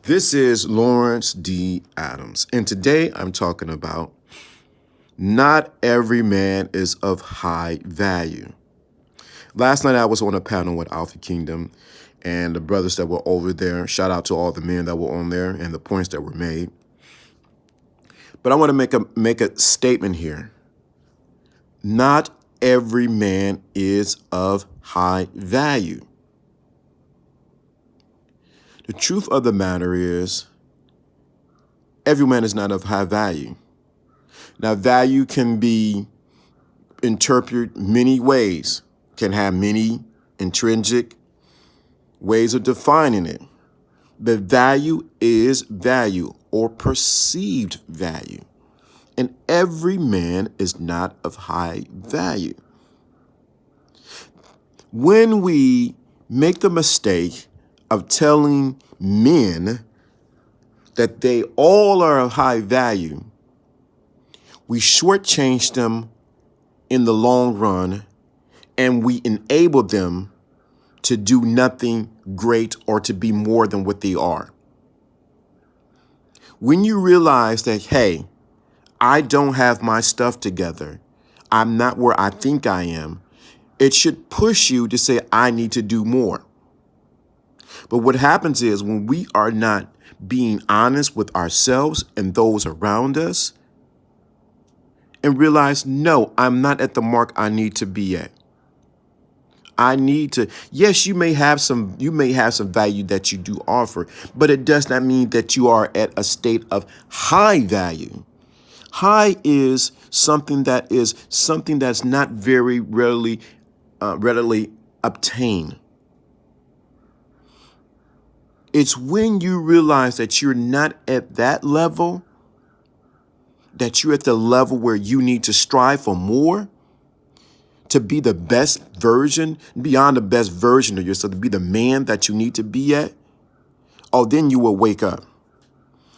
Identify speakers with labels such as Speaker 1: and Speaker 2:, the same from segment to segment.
Speaker 1: This is Lawrence D. Adams, and today I'm talking about not every man is of high value. Last night I was on a panel with Alpha Kingdom and the brothers that were over there. Shout out to all the men that were on there and the points that were made. But I want to make a statement here. Not every man is of high value. The truth of the matter is, every man is not of high value. Now, value can be interpreted many ways, can have many intrinsic ways of defining it. But value is value or perceived value. And every man is not of high value. When we make the mistake of telling men that they all are of high value, we shortchange them in the long run, and we enable them to do nothing great or to be more than what they are. When you realize that, hey, I don't have my stuff together, I'm not where I think I am, it should push you to say, I need to do more. But what happens is when we are not being honest with ourselves and those around us and realize, no, I'm not at the mark I need to be at. I need to, yes, you may have some value that you do offer, but it does not mean that you are at a state of high value. High is something that's not very readily obtained. It's when you realize that you're not at that level, that you're at the level where you need to strive for more, to be the best version, beyond the best version of yourself, to be the man that you need to be at. Oh, then you will wake up.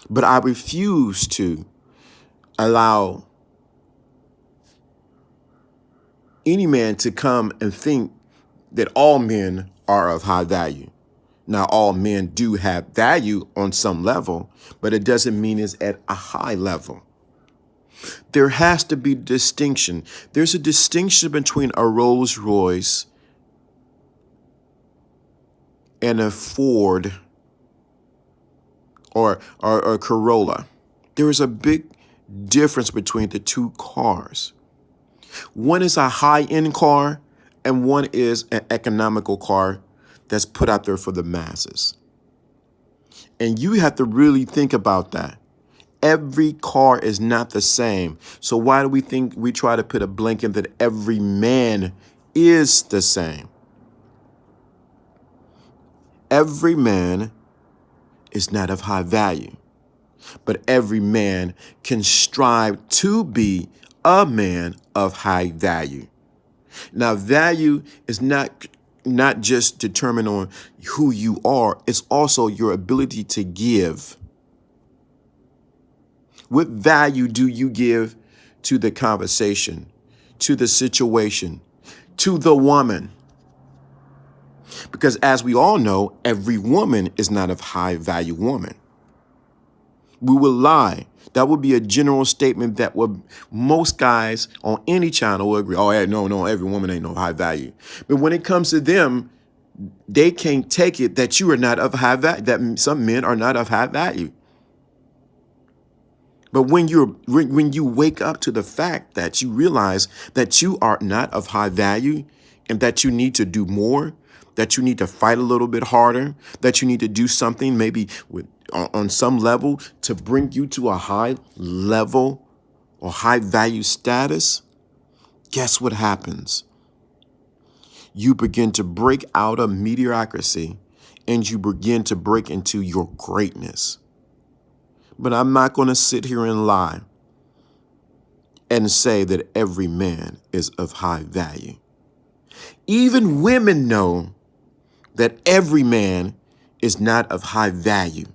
Speaker 1: But I refuse to allow any man to come and think that all men are of high value. Now, all men do have value on some level, but it doesn't mean it's at a high level. There has to be distinction. There's a distinction between a Rolls Royce and a Ford or a Corolla. There is a big difference between the two cars. One is a high-end car and one is an economical car that's put out there for the masses. And you have to really think about that. Every car is not the same. So why do we try to put a blanket that every man is the same? Every man is not of high value, but every man can strive to be a man of high value. Now, value is not just determined on who you are, it's also your ability to give. What value do you give to the conversation, to the situation, to the woman? Because as we all know, every woman is not of high value woman. We will lie. That would be a general statement that most guys on any channel will agree. Oh, yeah, no, every woman ain't no high value. But when it comes to them, they can't take it that you are not of high value, that some men are not of high value. But when you wake up to the fact that you realize that you are not of high value and that you need to do more, that you need to fight a little bit harder, that you need to do something maybe on some level to bring you to a high level or high value status, guess what happens? You begin to break out of mediocrity and you begin to break into your greatness. But I'm not going to sit here and lie and say that every man is of high value. Even women know that every man is not of high value.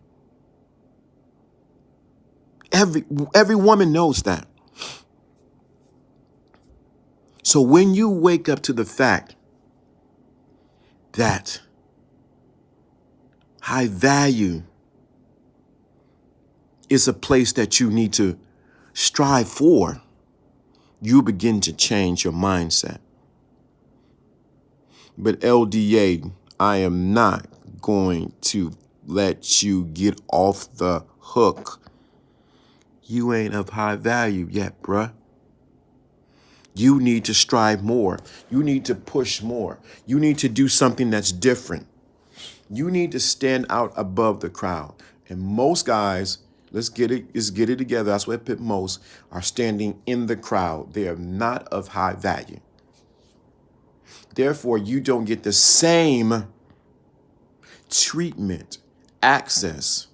Speaker 1: Every woman knows that. So when you wake up to the fact that high value is a place that you need to strive for, you begin to change your mindset. But LDA, I am not going to let you get off the hook. You ain't of high value yet, bruh. You need to strive more. You need to push more. You need to do something that's different. You need to stand out above the crowd. And most guys, let's get it together. That's what I put most are standing in the crowd. They are not of high value. Therefore, you don't get the same treatment, access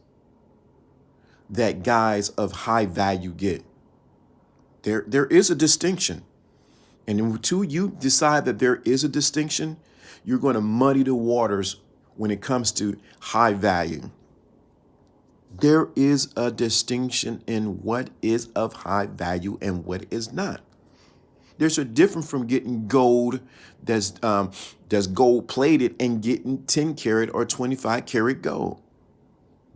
Speaker 1: that guys of high value get. There is a distinction. And until you decide that there is a distinction, you're going to muddy the waters when it comes to high value. There is a distinction in what is of high value and what is not. There's a difference from getting gold that's gold plated and getting 10 karat or 25 karat gold.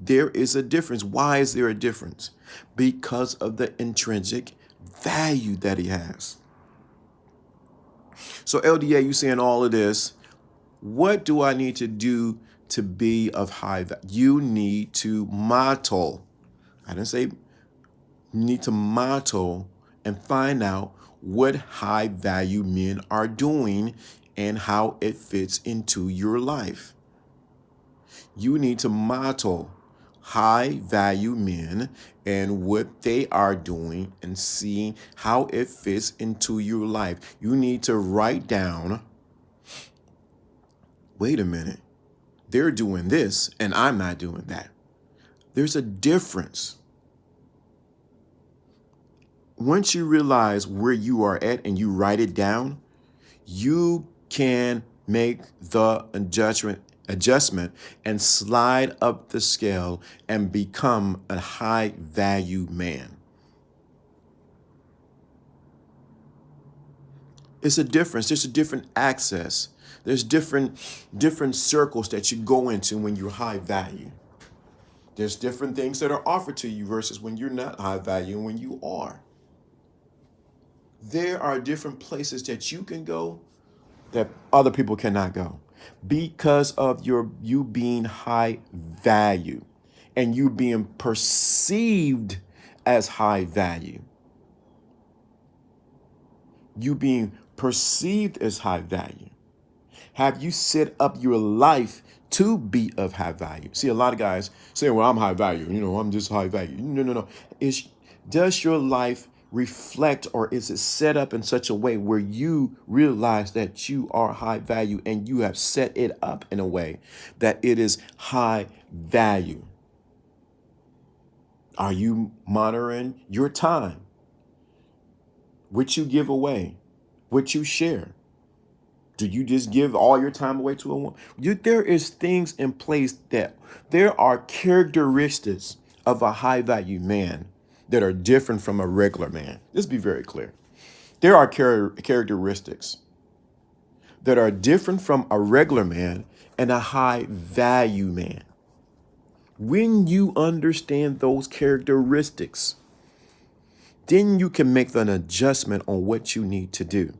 Speaker 1: There is a difference. Why is there a difference? Because of the intrinsic value that he has. So LDA, you saying all of this, what do I need to do to be of high value? You need to model. I didn't say you need to model and find out what high value men are doing and how it fits into your life. You need to model high value men and what they are doing and seeing how it fits into your life. You need to write down, wait a minute, they're doing this and I'm not doing that. There's a difference. Once you realize where you are at and you write it down, you can make the adjustment and slide up the scale and become a high value man. It's a difference. There's a different access. There's different circles that you go into when you're high value. There's different things that are offered to you versus when you're not high value and when you are. There are different places that you can go that other people cannot go because of you being high value and you being perceived as high value. You being perceived as high value. Have you set up your life to be of high value? See, a lot of guys say, well, I'm high value. I'm just high value. No. Does your life reflect, or is it set up in such a way where you realize that you are high value and you have set it up in a way that it is high value? Are you monitoring your time? What you give away? What you share? Do you just give all your time away to a woman? There is things in place that there are characteristics of a high value man that are different from a regular man. Let's be very clear. There are characteristics that are different from a regular man and a high value man. When you understand those characteristics, then you can make an adjustment on what you need to do.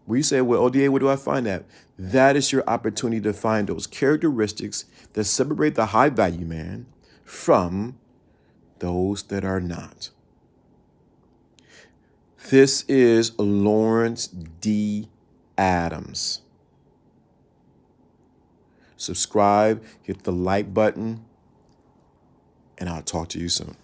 Speaker 1: Where you say, well, ODA, where do I find that? That is your opportunity to find those characteristics that separate the high value man from those that are not. This is Lawrence D. Adams. Subscribe, hit the like button, and I'll talk to you soon.